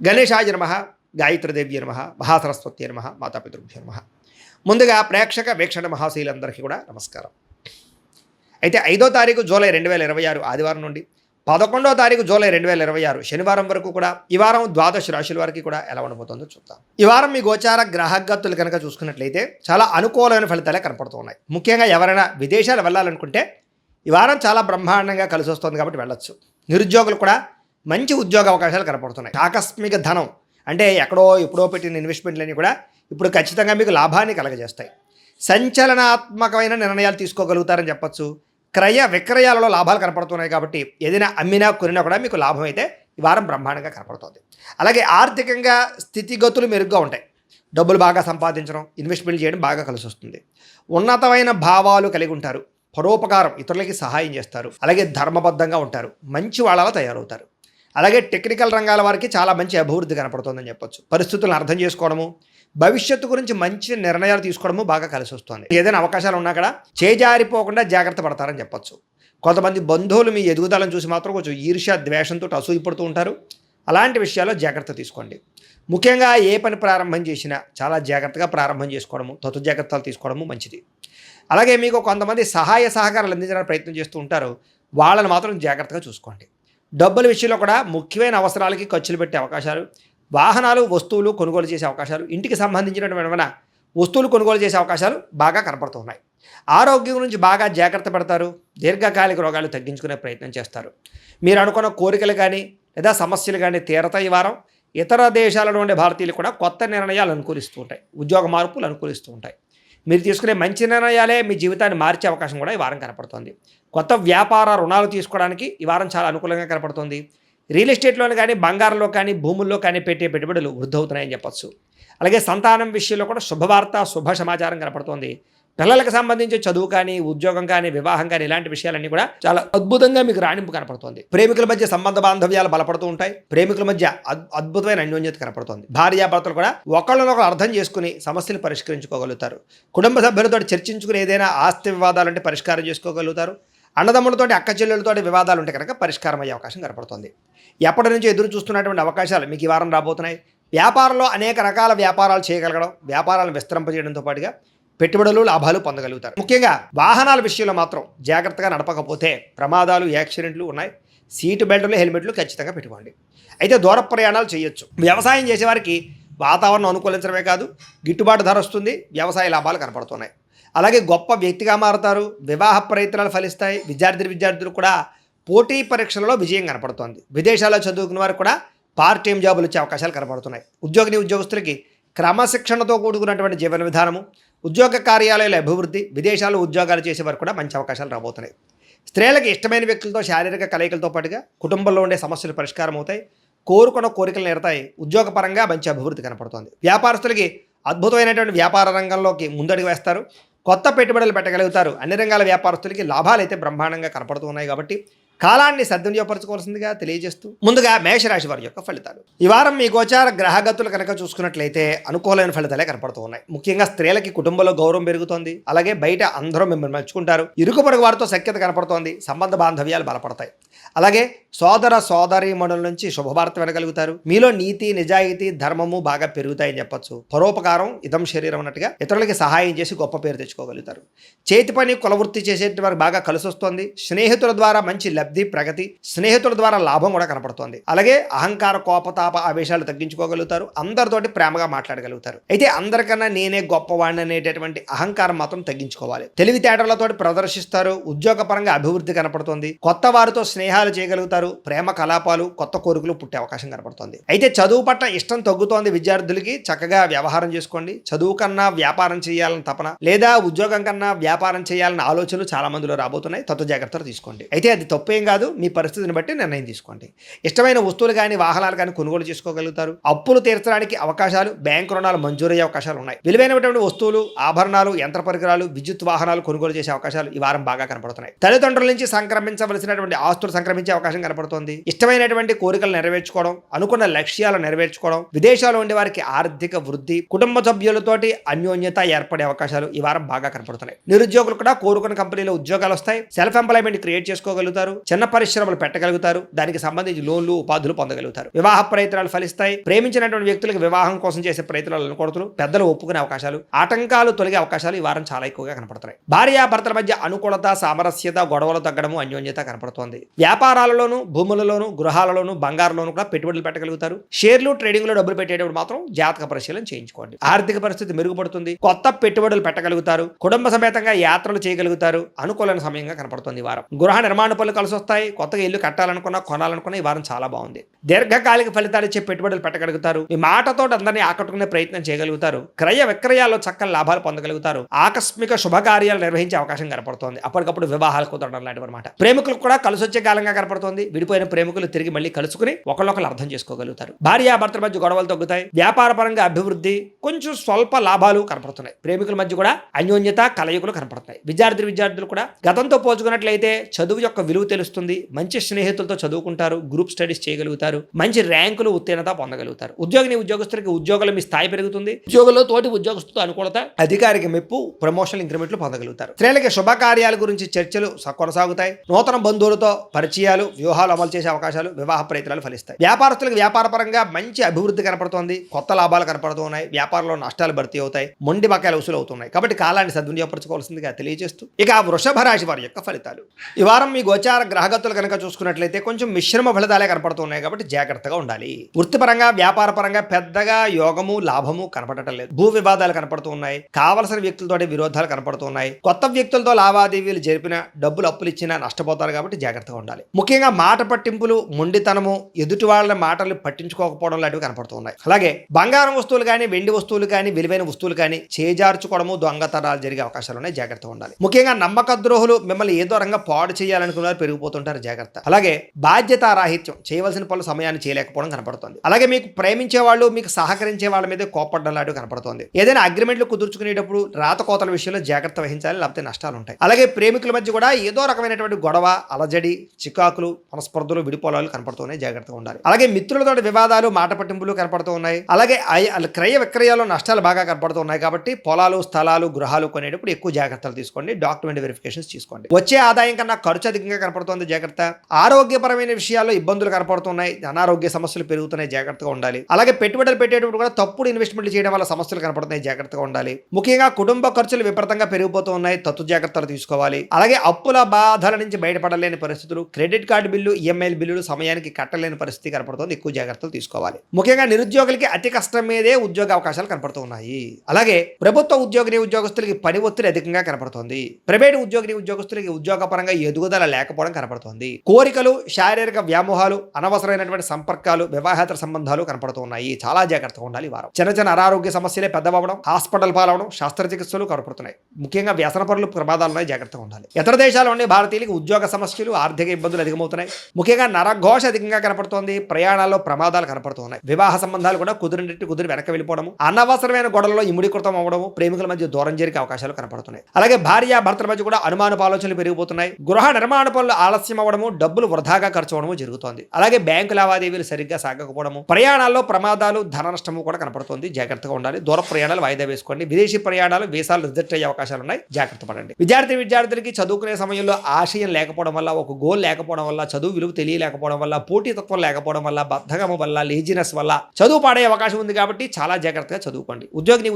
గణేశాయ నమః, గాయత్రీదేవ్య నమః, మహాసరస్వతి నమః, మాతాపితృభ్యో నమః. ముందుగా ప్రేక్షక వీక్షణ మహాశీలందరికీ కూడా నమస్కారం. అయితే 5వ తారీఖు జూలై 2026 ఆదివారం నుండి 11వ తారీఖు జూలై 2026 శనివారం వరకు కూడా ఈ వారం ద్వాదశ రాశుల వారికి కూడా ఎలా ఉండబోతుందో చూద్దాం. ఈ వారం మీ గోచార గ్రహగతులు కనుక చూసుకున్నట్లయితే చాలా అనుకూలమైన ఫలితాలే కనపడుతూ ఉన్నాయి. ముఖ్యంగా ఎవరైనా విదేశాలు వెళ్ళాలనుకుంటే ఈ వారం చాలా బ్రహ్మాండంగా కలిసి వస్తుంది కాబట్టి వెళ్ళొచ్చు. నిరుద్యోగులు కూడా మంచి ఉద్యోగ అవకాశాలు కనపడుతున్నాయి. ఆకస్మిక ధనం అంటే ఎప్పుడో పెట్టిన ఇన్వెస్ట్మెంట్లన్నీ కూడా ఇప్పుడు ఖచ్చితంగా మీకు లాభాన్ని కలగజేస్తాయి. సంచలనాత్మకమైన నిర్ణయాలు తీసుకోగలుగుతారని చెప్పొచ్చు. క్రయ విక్రయాలలో లాభాలు కనపడుతున్నాయి కాబట్టి ఏదైనా అమ్మినా కొనినా కూడా మీకు లాభం అయితే ఈ వారం బ్రహ్మాండంగా కనపడుతుంది. అలాగే ఆర్థికంగా స్థితిగతులు మెరుగ్గా ఉంటాయి. డబ్బులు బాగా సంపాదించడం, ఇన్వెస్ట్మెంట్ చేయడం బాగా కలిసి వస్తుంది. ఉన్నతమైన భావాలు కలిగి ఉంటారు. పరోపకారం, ఇతరులకి సహాయం చేస్తారు. అలాగే ధర్మబద్ధంగా ఉంటారు. మంచి వాళ్ళలా తయారవుతారు. అలాగే టెక్నికల్ రంగాల వారికి చాలా మంచి అభివృద్ధి కనపడుతుందని చెప్పొచ్చు. పరిస్థితులను అర్థం చేసుకోవడము, భవిష్యత్తు గురించి మంచి నిర్ణయాలు తీసుకోవడము బాగా కలిసి వస్తుంది. ఏదైనా అవకాశాలు ఉన్నా కూడా చేజారిపోకుండా జాగ్రత్త పడతారని చెప్పొచ్చు. కొంతమంది బంధువులు మీ ఎదుగుదలను చూసి మాత్రం కొంచెం ఈర్ష్య ద్వేషంతో అసూయపడుతూ ఉంటారు. అలాంటి విషయాల్లో జాగ్రత్త తీసుకోండి. ముఖ్యంగా ఏ పని ప్రారంభం చేసినా చాలా జాగ్రత్తగా ప్రారంభం చేసుకోవడము, తొత్తు జాగ్రత్తలు తీసుకోవడము మంచిది. అలాగే మీకు కొంతమంది సహాయ సహకారాలు అందించడానికి ప్రయత్నం చేస్తూ ఉంటారు. వాళ్ళని మాత్రం జాగ్రత్తగా చూసుకోండి. డబ్బుల విషయంలో కూడా ముఖ్యమైన అవసరాలకి ఖర్చులు పెట్టే అవకాశాలు, వాహనాలు వస్తువులు కొనుగోలు చేసే అవకాశాలు, ఇంటికి సంబంధించినటువంటి ఏమైనా వస్తువులు కొనుగోలు చేసే అవకాశాలు బాగా కనపడుతున్నాయి. ఆరోగ్యం గురించి బాగా జాగ్రత్త పడతారు. దీర్ఘకాలిక రోగాలు తగ్గించుకునే ప్రయత్నం చేస్తారు. మీరు అనుకున్న కోరికలు కానీ లేదా సమస్యలు కానీ తీరతాయి. ఈ వారం ఇతర దేశాలలో ఉండే భారతీయులు కూడా కొత్త నిర్ణయాలు అనుకూలిస్తూ ఉంటాయి. ఉద్యోగ మార్పులు అనుకూలిస్తూ ఉంటాయి. మీరు తీసుకునే మంచి నిర్ణయాలే మీ జీవితాన్ని మార్చే అవకాశం కూడా ఈ వారం కనపడుతుంది. కొత్త వ్యాపార రుణాలు తీసుకోవడానికి ఈ వారం చాలా అనుకూలంగా కనపడుతుంది. రియల్ ఎస్టేట్లోని కానీ బంగారంలో కానీ భూముల్లో కానీ పెట్టే పెట్టుబడులు వృద్ధి అవుతున్నాయని చెప్పచ్చు. అలాగే సంతానం విషయంలో కూడా శుభవార్త, శుభ సమాచారం కనపడుతోంది. పిల్లలకు సంబంధించి చదువు కానీ, ఉద్యోగం కానీ, వివాహం కానీ ఇలాంటి విషయాలన్నీ కూడా చాలా అద్భుతంగా మీకు రాణింపు కనపడుతుంది. ప్రేమికుల మధ్య సంబంధ బాంధవ్యాలు బలపడుతూ ఉంటాయి. ప్రేమికుల మధ్య అద్భుతమైన అన్యోన్యత కనపడుతుంది. భార్యాభర్తలు కూడా ఒకళ్ళనొకరు అర్థం చేసుకుని సమస్యలు పరిష్కరించుకోగలుగుతారు. కుటుంబ సభ్యులతో చర్చించుకుని ఏదైనా ఆస్తి వివాదాలంటే పరిష్కారం చేసుకోగలుగుతారు. అన్నదమ్ములతోటి, అక్క చెల్లెలతోటి వివాదాలు ఉంటే కనుక పరిష్కారం అయ్యే అవకాశం కనపడుతుంది. ఎప్పటి నుంచి ఎదురు చూస్తున్నటువంటి అవకాశాలు మీకు ఈ వారం రాబోతున్నాయి. వ్యాపారంలో అనేక రకాల వ్యాపారాలు చేయగలగడం, వ్యాపారాలను విస్తరింపజేయడంతో పాటుగా పెట్టుబడులు, లాభాలు పొందగలుగుతారు. ముఖ్యంగా వాహనాల విషయంలో మాత్రం జాగ్రత్తగా నడపకపోతే ప్రమాదాలు, యాక్సిడెంట్లు ఉన్నాయి. సీటు బెల్టులు, హెల్మెట్లు ఖచ్చితంగా పెట్టుకోండి. అయితే దూర ప్రయాణాలు చేయొచ్చు. వ్యవసాయం చేసేవారికి వాతావరణం అనుకూలించడమే కాదు, గిట్టుబాటు ధర వస్తుంది. వ్యవసాయ లాభాలు కనపడుతున్నాయి. అలాగే గొప్ప వ్యక్తిగా మారుతారు. వివాహ ప్రయత్నాలు ఫలిస్తాయి. విద్యార్థులు కూడా పోటీ పరీక్షలలో విజయం కనపడుతోంది. విదేశాల్లో చదువుకున్న వారు కూడా పార్ట్ టైం జాబులు వచ్చే అవకాశాలు కనపడుతున్నాయి. ఉద్యోగస్తులకి క్రమశిక్షణతో కూడుకున్నటువంటి జీవన విధానము, ఉద్యోగ కార్యాలయాల అభివృద్ధి, విదేశాల్లో ఉద్యోగాలు చేసేవారు కూడా మంచి అవకాశాలు రాబోతున్నాయి. స్త్రీలకు ఇష్టమైన వ్యక్తులతో శారీరక కలయికలతో పాటుగా కుటుంబంలో ఉండే సమస్యలు పరిష్కారం అవుతాయి. కోరుకున్న కోరికలు నెరతాయి. ఉద్యోగపరంగా మంచి అభివృద్ధి కనపడుతోంది. వ్యాపారస్తులకి అద్భుతమైనటువంటి వ్యాపార రంగంలోకి ముందడుగు వేస్తారు. కొత్త పెట్టుబడులు పెట్టగలుగుతారు. అన్ని రంగాల వ్యాపారస్తులకి లాభాలు అయితే బ్రహ్మాండంగా కనపడుతూ ఉన్నాయి కాబట్టి కాలాన్ని సద్వినియోగపరచుకోవాల్సిందిగా తెలియజేస్తూ ముందుగా మేషరాశి వారి యొక్క ఫలితాలు. ఈ వారం మీ గోచార గ్రహగతులు కనుక చూసుకున్నట్లయితే అనుకూలమైన ఫలితాలే కనపడుతూ ఉన్నాయి. ముఖ్యంగా స్త్రీలకి కుటుంబంలో గౌరవం పెరుగుతోంది. అలాగే బయట అందరూ మిమ్మల్ని మెచ్చుకుంటారు. ఇరుగు పొరుగు వారితో సఖ్యత కనపడుతోంది. సంబంధ బాంధవ్యాలు బలపడతాయి. అలాగే సోదర సోదరీమణుల నుంచి శుభవార్త వినగలుగుతారు. మీలో నీతి, నిజాయితీ, ధర్మము బాగా పెరుగుతాయని చెప్పొచ్చు. పరోపకారం ఇదం శరీరం అన్నట్టుగా ఇతరులకి సహాయం చేసి గొప్ప పేరు తెచ్చుకోగలుగుతారు. చేతి పని, కులవృత్తి చేసేటి వారికి బాగా కలిసి వస్తుంది. స్నేహితుల ద్వారా మంచి లబ్ధి, ప్రగతి, స్నేహితుల ద్వారా లాభం కూడా కనపడుతోంది. అలాగే అహంకార, కోపతాప ఆవేశాలు తగ్గించుకోగలుగుతారు. అందరితోటి ప్రేమగా మాట్లాడగలుగుతారు. అయితే అందరికన్నా నేనే గొప్పవాడిని అనేటటువంటి అహంకారం మాత్రం తగ్గించుకోవాలి. తెలివితేటలతో ప్రదర్శిస్తారు. ఉద్యోగపరంగా అభివృద్ధి కనపడుతుంది. కొత్త వారితో స్నేహాలు చేయగలుగుతారు. ప్రేమ కలాపాలు, కొత్త కోరికలు పుట్టే అవకాశం కనపడుతుంది. అయితే చదువు పట్ల ఇష్టం తగ్గుతోంది. విద్యార్థులకి చక్కగా వ్యవహారం చేసుకోండి. చదువు కన్నా వ్యాపారం చేయాలని తపన లేదా ఉద్యోగం కన్నా వ్యాపారం చేయాలన్న ఆలోచనలు చాలా మందిలో రాబోతున్నాయి. తత్వ జాగ్రత్తలు తీసుకోండి. అయితే అది తప్పేం కాదు. మీ పరిస్థితిని బట్టి నిర్ణయం తీసుకోండి. ఇష్టమైన వస్తువులు కానీ వాహనాలు కానీ కొనుగోలు చేసుకోగలుగుతారు. అప్పులు తీర్చడానికి అవకాశాలు, బ్యాంకు రుణాలు మంజూరయ్యే అవకాశాలు ఉన్నాయి. విలువైనటువంటి వస్తువులు, ఆభరణాలు, యంత్ర పరికరాలు, విద్యుత్ వాహనాలు కొనుగోలు చేసే అవకాశాలు ఈ వారం బాగా కనపడుతున్నాయి. తల్లిదండ్రుల నుంచి సంక్రమించవలసినటువంటి ఆస్తులు సంక్రమించే అవకాశం కనపడుతోంది. ఇష్టమైనటువంటి కోరికలు నెరవేర్చుకోవడం, అనుకున్న లక్ష్యాలు నెరవేర్చుకోవడం, విదేశాల్లో ఉండే వారికి ఆర్థిక వృద్ధి, కుటుంబ సభ్యులతోటి అన్యోన్యత ఏర్పడే అవకాశాలు ఈ వారం బాగా కనపడుతున్నాయి. నిరుద్యోగులు కూడా కోరుకున్న కంపెనీలో ఉద్యోగాలు వస్తాయి. సెల్ఫ్ ఎంప్లాయ్మెంట్ క్రియేట్ చేసుకోగలుగుతారు. చిన్న పరిశ్రమలు పెట్టగలుగుతారు. దానికి సంబంధించి లోన్లు ఉపాధులు పొందగలుగుతారు. వివాహ ప్రయత్నాలు ఫలిస్తాయి. ప్రేమించినటువంటి వ్యక్తులకు వివాహం కోసం చేసే ప్రయత్నాలు అనుకూలతలు, పెద్దలు ఒప్పుకునే అవకాశాలు, ఆటంకాలు తొలగే అవకాశాలు ఈ వారం చాలా ఎక్కువగా కనపడుతున్నాయి. భార్యాభర్తల మధ్య అనుకూలత, సామరస్యత, గొడవలు తగ్గడము, అన్యోన్యత కనపడుతోంది. వ్యాపారాలలోను, భూములలోను, గృహాలలోను, బంగారులోను కూడా పెట్టుబడులు పెట్టగలుగుతారు. షేర్లు, ట్రేడింగ్ లో డబ్బులు పెట్టేటప్పుడు మాత్రం జాతక పరిశీలన చేయించుకోండి. ఆర్థిక పరిస్థితి మెరుగుపడుతుంది. కొత్త పెట్టుబడులు పెట్టగలుగుతారు. కుటుంబ సమేతంగా యాత్రలు చేయగలుగుతారు. అనుకూలమైన సమయంగా కనపడుతుంది ఈ వారం. గృహ నిర్మాణ పనులు కలిసి వస్తాయి. కొత్తగా ఇల్లు కట్టాలనుకున్నా, కొనాలనుకున్నా ఈ వారం చాలా బాగుంది. దీర్ఘకాలిక ఫలితాలు ఇచ్చే పెట్టుబడులు పెట్టగలుగుతారు. మీ మాటతో అందరినీ ఆకట్టుకునే ప్రయత్నం చేయగలుగుతారు. క్రయ విక్రయాల్లో చక్కని లాభాలు పొందగలుగుతారు. ఆకస్మిక శుభకార్యాలు నిర్వహించే అవకాశం కనపడుతోంది. అప్పటికప్పుడు వివాహాలు కుదరడం లాంటివి అనమాట. ప్రేమికులకు కూడా కలిసి వచ్చే కాలంగా కనపడుతోంది. విడిపోయిన ప్రేమికులు తిరిగి మళ్ళీ కలుసుకుని ఒకళ్ళొకళ్ళు అర్థం చేసుకోగలుగుతారు. భార్యాభర్తల మధ్య గొడవలు తగ్గుతాయి. వ్యాపార పరంగా అభివృద్ధి, కొంచెం స్వల్ప లాభాలు కనపడుతున్నాయి. ప్రేమికుల మధ్య కూడా అన్యోన్యత, కలయికలు కనపడుతున్నాయి. విద్యార్థులు కూడా గతంతో పోల్చుకున్నట్లయితే చదువు యొక్క విలువ తెలుస్తుంది. మంచి స్నేహితులతో చదువుకుంటారు. గ్రూప్ స్టడీస్ చేయగలుగుతారు. మంచి ర్యాంకులు, ఉత్తీర్ణత పొందగలుగుతారు. ఉద్యోగస్తులకి ఉద్యోగాల మీ స్థాయి పెరుగుతుంది. ఉద్యోగంలో తోటి ఉద్యోగస్తులతో అనుకూలత, అధికారికి మెప్పు, ప్రమోషన్ ఇంక్రిమెంట్లు పొందగలుగుతారు. స్త్రీలకి శుభకార్యాల గురించి చర్చలు కొనసాగుతాయి. నూతన బంధువులతో పరిచయాలు, వ్యూహాలు అమలు చేసే అవకాశాలు, వివాహ ప్రయత్నాలు ఫలిస్తాయి. వ్యాపారస్తులకు వ్యాపార పరంగా మంచి అభివృద్ధి కనపడుతోంది. కొత్త లాభాలు కనపడుతున్నాయి. వ్యాపారంలో నష్టాలు భర్తీ అవుతాయి. మొండి బకాయిలు వసూలు అవుతున్నాయి. కాబట్టి కాలాన్ని సద్వినియోగపరచుకోవాల్సిందిగా తెలియజేస్తూ ఇక వృషభ రాశి వారి యొక్క ఫలితాలు. ఈ వారం మీ గోచార గ్రహగతులు కనుక చూసుకున్నట్లయితే కొంచెం మిశ్రమ ఫలితాలే కనపడుతున్నాయి. కాబట్టి జాగ్రత్తగా ఉండాలి. వృత్తిపరంగా, వ్యాపార పరంగా పెద్దగా యోగము, లాభము కనపడటం లేదు. భూ వివాదాలు కనపడుతూ ఉన్నాయి. కావలసిన వ్యక్తులతో విరోధాలు కనపడుతున్నాయి. కొత్త వ్యక్తులతో లావాదేవీలు జరిపిన, డబ్బులు అప్పులు ఇచ్చినా నష్టపోతారు. కాబట్టి జాగ్రత్తగా ఉండాలి. ముఖ్యంగా మాట పట్టింపులు, మొండితనము, ఎదుటి వాళ్ళ మాటలు పట్టించుకోకపోవడం లాంటివి కనపడుతున్నాయి. అలాగే బంగారం వస్తువులు కానీ, వెండి వస్తువులు కానీ, విలువైన వస్తువులు కానీ చేజార్చుకోవడము, దొంగతనాలు జరిగే అవకాశాలు ఉన్నాయి. జాగ్రత్తగా ఉండాలి. ముఖ్యంగా నమ్మక ద్రోహులు మిమ్మల్ని ఏదో రంగా పాడు చేయాలనుకున్నారు, పెరిగిపోతుంటారు. జాగ్రత్త. అలాగే బాధ్యతారాహిత్యం, చేయవలసిన పనులు సమయాన్ని చేయలేకపోవడం కనపడుతుంది. అలాగే మీకు ప్రేమించే వాళ్ళు, మీకు సహకరించే వాళ్ళ మీద కోపడ్డం లాంటివి కనపడుతుంది. ఏదైనా అగ్రిమెంట్లు కుదుర్చుకునేటప్పుడు రాతకోతల విషయంలో జాగ్రత్త వహించాలి, లేకపోతే నష్టాలు ఉంటాయి. అలాగే ప్రేమికుల మధ్య కూడా ఏదో రకమైనటువంటి గొడవ, అలజడి, చికాకులు, మనస్పర్ధలు, విడిపోలాలు కనపడుతున్నాయి. జాగ్రత్తగా ఉండాలి. అలాగే మిత్రులతో వివాదాలు, మాట పట్టింపులు కనపడుతూ ఉన్నాయి. అలాగే క్రయ విక్రయాల్లో నష్టాలు బాగా కనపడుతూ ఉన్నాయి. కాబట్టి పొలాలు, స్థలాలు, గృహాలు కొనేటప్పుడు ఎక్కువ జాగ్రత్తలు తీసుకోండి. డాక్యుమెంట్ వెరిఫికేషన్స్ తీసుకోండి. వచ్చే ఆదాయం కన్నా ఖర్చు అధికంగా కనపడుతుంది. జాగ్రత్త. ఆరోగ్యపరమైన విషయాల్లో ఇబ్బందులు కనపడుతున్నాయి. అనారోగ్య సమస్యలు పెరుగుతున్నాయి. జాగ్రత్తగా ఉండాలి. అలాగే పెట్టుబడులు పెట్టేటప్పుడు కూడా తప్పుడు ఇన్వెస్ట్మెంట్లు చేయడం వల్ల సమస్యలు కనపడుతున్నాయి. జాగ్రత్తగా ఉండాలి. ముఖ్యంగా కుటుంబ ఖర్చులు విపరీతంగా పెరిగిపోతూ ఉన్నాయి. తత్తు జాగ్రత్తలు తీసుకోవాలి. అలాగే అప్పుల బాధల నుంచి బయటపడలేని పరిస్థితులు, క్రెడిట్ కార్డు బిల్లు, ఈఎంఐ బిల్లులు సమయానికి కట్టలేని పరిస్థితి కనపడుతుంది. ఎక్కువ జాగ్రత్తలు తీసుకోవాలి. ముఖ్యంగా నిరుద్యోగులకి అతి కష్టం మీదే ఉద్యోగ అవకాశాలు కనపడుతూ ఉన్నాయి. అలాగే ప్రభుత్వ ఉద్యోగస్తులకి పని ఒత్తిడి అధికంగా కనపడుతోంది. ప్రైవేటు ఉద్యోగస్తులకి ఉద్యోగపరంగా ఎదుగుదల లేకపోవడం కనపడుతోంది. కోరికలు, శారీరక వ్యామోహాలు, అనవసరమైనటువంటి సంపర్కాలు, వివాహేతర సంబంధాలు కనపడుతూ ఉన్నాయి. చాలా జాగ్రత్తగా ఉండాలి. వారం చిన్న అనారోగ్య సమస్యలే పెద్దవడం, హాస్పిటల్ పాలవడం, శస్త్రచికిత్సలు కనపడుతున్నాయి. ముఖ్యంగా వ్యసన పనులు ప్రమాదాలు ఉన్నాయి. జాగ్రత్తగా ఉండాలి. ఇతర దేశాల్లో ఉండే భారతీయులకు ఉద్యోగ సమస్యలు, ఆర్థిక ఇబ్బందులు అధికమవుతున్నాయి. ముఖ్యంగా నరఘోష అధికంగా కనపడుతోంది. ప్రయాణాల్లో ప్రమాదాలు కనపడుతున్నాయి. వివాహ సంబంధాలు కూడా కుదిరి వెనక వెళ్ళిపోవడం, అనవసరమైన గొడవల్లో ఇముడీకృతం అవ్వడము, ప్రేమికుల మధ్య దూరం జరిగే అవకాశాలు కనపడుతున్నాయి. అలాగే భార్యాభర్తల మధ్య కూడా అనుమానపు ఆలోచనలు పెరిగిపోతున్నాయి. గృహ నిర్మాణ పనులు ఆలస్యం అవ్వడము, డబ్బులు వృధాగా ఖర్చు అవడము జరుగుతోంది. అలాగే బ్యాంకు లావాదేవీలు సరిగ్గా సాగకపోవడము, ప్రయాణాల్లో ప్రమాదాలు, ధన నష్టము కూడా కనపడుతుంది. జాగ్రత్తగా ఉండాలి. దూర ప్రయాణాలు వాయిదా వేసుకోండి. విదేశీ ప్రయాణాలు, వీసాలు రిజెక్ట్ అయ్యే అవకాశాలు ఉన్నాయి. జాగ్రత్త పడండి. విద్యార్థులకి చదువుకునే సమయంలో ఆశయం లేకపోవడం వల్ల, ఒక గోల్ లేకపోవడం వల్ల, చదువు విలువ తెలియలేకపోవడం వల్ల, పోటీతత్వం లేకపోవడం వల్ల, బద్ధకము వల్ల, లేజినెస్ వల్ల చదువు పాడే అవకాశం ఉంది. కాబట్టి చాలా జాగ్రత్తగా చదువుకోండి.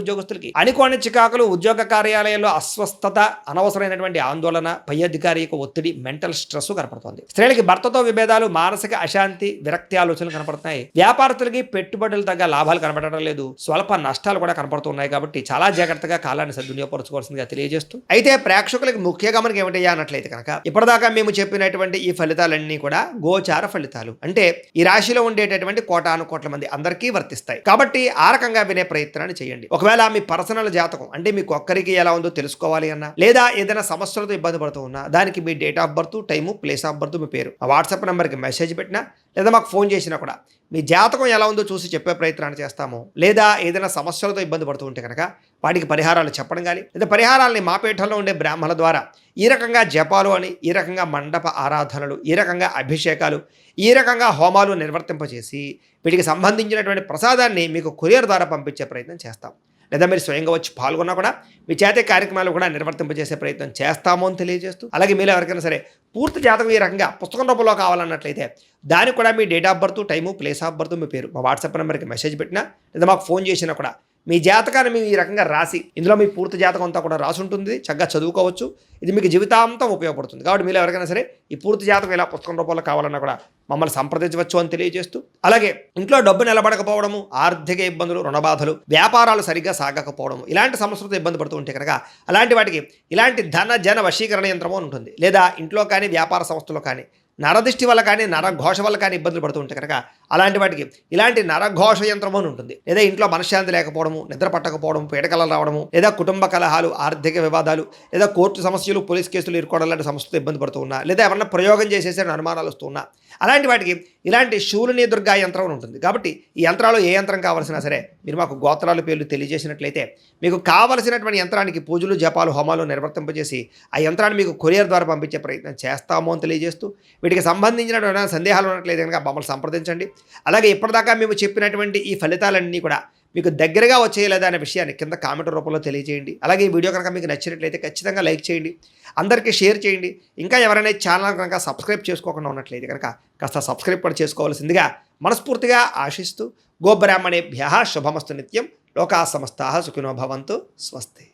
ఉద్యోగస్తులకి అనుకోని చికాకులు, ఉద్యోగ కార్యాలయాల్లో అస్వస్థత, అనవసరమైనటువంటి ఆందోళన, పై అధికారి యొక్క ఒత్తిడి, మెంటల్ స్ట్రెస్ కనపడుతుంది. స్త్రీలకి భర్తతో విభేదాలు, మానసిక అశాంతి, విరక్తి ఆలోచనలు కనపడుతున్నాయి. వ్యాపారస్తులకి పెట్టుబడులు తగ్గ లాభాలు కనపడటం లేదు. స్వల్ప నష్టాలు కూడా కనపడుతున్నాయి. కాబట్టి చాలా జాగ్రత్తగా కాలాన్ని సద్వినియోగపరచుకోవాల్సిందిగా తెలియజేస్తూ, అయితే ప్రేక్షకులకి ముఖ్య గమనిక ఏమిటయ్యా అన్నట్లయితే కనుక ఇప్పటిదాకా మేము చెప్పినటువంటి ఈ ఫలితాలన్నీ కూడా గోచార ఫలితాలు. అంటే ఈ రాశిలో ఉండేటటువంటి కోటాను కోట్ల మంది అందరికీ వర్తిస్తాయి. కాబట్టి ఆ రకంగా వినే ప్రయత్నాన్ని చేయండి. ఒకవేళ మీ పర్సనల్ జాతకం అంటే మీకు ఒక్కరికి ఎలా ఉందో తెలుసుకోవాలి అన్నా, లేదా ఏదైనా సమస్యలతో ఇబ్బంది పడుతూ ఉన్నా, దానికి మీ date of birth, time, place of birth, మీ పేరు, ఆ వాట్సాప్ నెంబర్కి మెసేజ్ పెట్టినా, లేదా మాకు ఫోన్ చేసినా కూడా మీ జాతకం ఎలా ఉందో చూసి చెప్పే ప్రయత్నాన్ని చేస్తాము. లేదా ఏదైనా సమస్యలతో ఇబ్బంది పడుతూ ఉంటే కనుక వాటికి పరిహారాలు చెప్పడం కానీ, లేదా పరిహారాలని మా పీఠంలో ఉండే బ్రాహ్మణుల ద్వారా ఈ రకంగా జపాలు అని, ఈ రకంగా మండప ఆరాధనలు, ఈ రకంగా అభిషేకాలు, ఈ రకంగా హోమాలు నిర్వర్తింపచేసి వీటికి సంబంధించినటువంటి ప్రసాదాన్ని మీకు కొరియర్ ద్వారా పంపించే ప్రయత్నం చేస్తాం. లేదా మీరు స్వయంగా వచ్చి పాల్గొన్నా కూడా మీ చేతే కార్యక్రమాలు కూడా నిర్వర్తింపజేసే ప్రయత్నం చేస్తాము అని తెలియజేస్తూ, అలాగే మీరు ఎవరికైనా సరే పూర్తి జాతకం ఈ రకంగా పుస్తకం రూపంలో కావాలన్నట్లయితే దానికి కూడా మీ date of birth, time, place of birth, మీ పేరు మా వాట్సాప్ నెంబర్కి మెసేజ్ పెట్టినా లేదా మాకు ఫోన్ చేసినా కూడా మీ జాతకాన్ని మేము ఈ రకంగా రాసి ఇందులో మీ పూర్తి జాతకం అంతా కూడా రాసి ఉంటుంది, చక్కగా చదువుకోవచ్చు. ఇది మీకు జీవితాంతం ఉపయోగపడుతుంది. కాబట్టి మీరు ఎవరికైనా సరే ఈ పూర్తి జాతకం ఇలా పుస్తకం రూపంలో కావాలన్నా కూడా మమ్మల్ని సంప్రదించవచ్చు అని తెలియజేస్తూ, అలాగే ఇంట్లో డబ్బు నిలబడకపోవడము, ఆర్థిక ఇబ్బందులు, రుణబాధలు, వ్యాపారాలు సరిగ్గా సాగకపోవడము, ఇలాంటి సమస్యలతో ఇబ్బంది పడుతూ ఉంటే కనుక అలాంటి వాటికి ఇలాంటి ధన జన వశీకరణ యంత్రము అని ఉంటుంది. లేదా ఇంట్లో కానీ వ్యాపార సంస్థలో కానీ నరదిష్టి వల్ల కానీ నరఘోష వల్ల కానీ ఇబ్బందులు పడుతూ ఉంటే కనుక అలాంటి వాటికి ఇలాంటి నరఘోష యంత్రము అని ఉంటుంది. లేదా ఇంట్లో మనశ్శాంతి లేకపోవడము, నిద్ర పట్టకపోవడం, పీడకలలు రావడము, లేదా కుటుంబ కలహాలు, ఆర్థిక వివాదాలు, లేదా కోర్టు సమస్యలు, పోలీస్ కేసులు ఇరుకోవడం లాంటి సమస్యలతో ఇబ్బంది పడుతూ ఉన్నా, లేదా ఎవరన్నా ప్రయోగం చేసేసే అనుమానాలు వస్తూ ఉన్నా, అలాంటి వాటికి ఇలాంటి శూలిని దుర్గా యంత్రం అని ఉంటుంది. కాబట్టి ఈ యంత్రాలు ఏ యంత్రం కావాల్సినా సరే మీరు మాకు గోత్రాల పేర్లు తెలియజేసినట్లయితే మీకు కావలసినటువంటి యంత్రానికి పూజలు, జపాలు, హోమాలు నిర్వర్తింపజేసి ఆ యంత్రాన్ని మీకు కొరియర్ ద్వారా పంపించే ప్రయత్నం చేస్తాము అని తెలియజేస్తూ, వీటికి సంబంధించినటువంటి సందేహాలు ఉన్నట్లయితే కనుక మమ్మల్ని సంప్రదించండి. అలాగే ఇప్పటిదాకా మేము చెప్పినటువంటి ఈ ఫలితాలన్నీ కూడా మీకు దగ్గరగా వచ్చేయలేదా అనే విషయాన్ని కింద కామెంట్ రూపంలో తెలియజేయండి. అలాగే ఈ వీడియో కనుక మీకు నచ్చినట్లయితే ఖచ్చితంగా లైక్ చేయండి, అందరికీ షేర్ చేయండి. ఇంకా ఎవరైనా ఛానల్ కనుక సబ్స్క్రైబ్ చేసుకోకుండా ఉన్నట్లయితే కనుక కాస్త సబ్స్క్రైబ్ కూడా చేసుకోవాల్సిందిగా మనస్ఫూర్తిగా ఆశిస్తూ, గోబ్రాహ్మణేభ్యః శుభమస్తు నిత్యం, లోకా సమస్తాః సుఖినో భవంతు, స్వస్తి.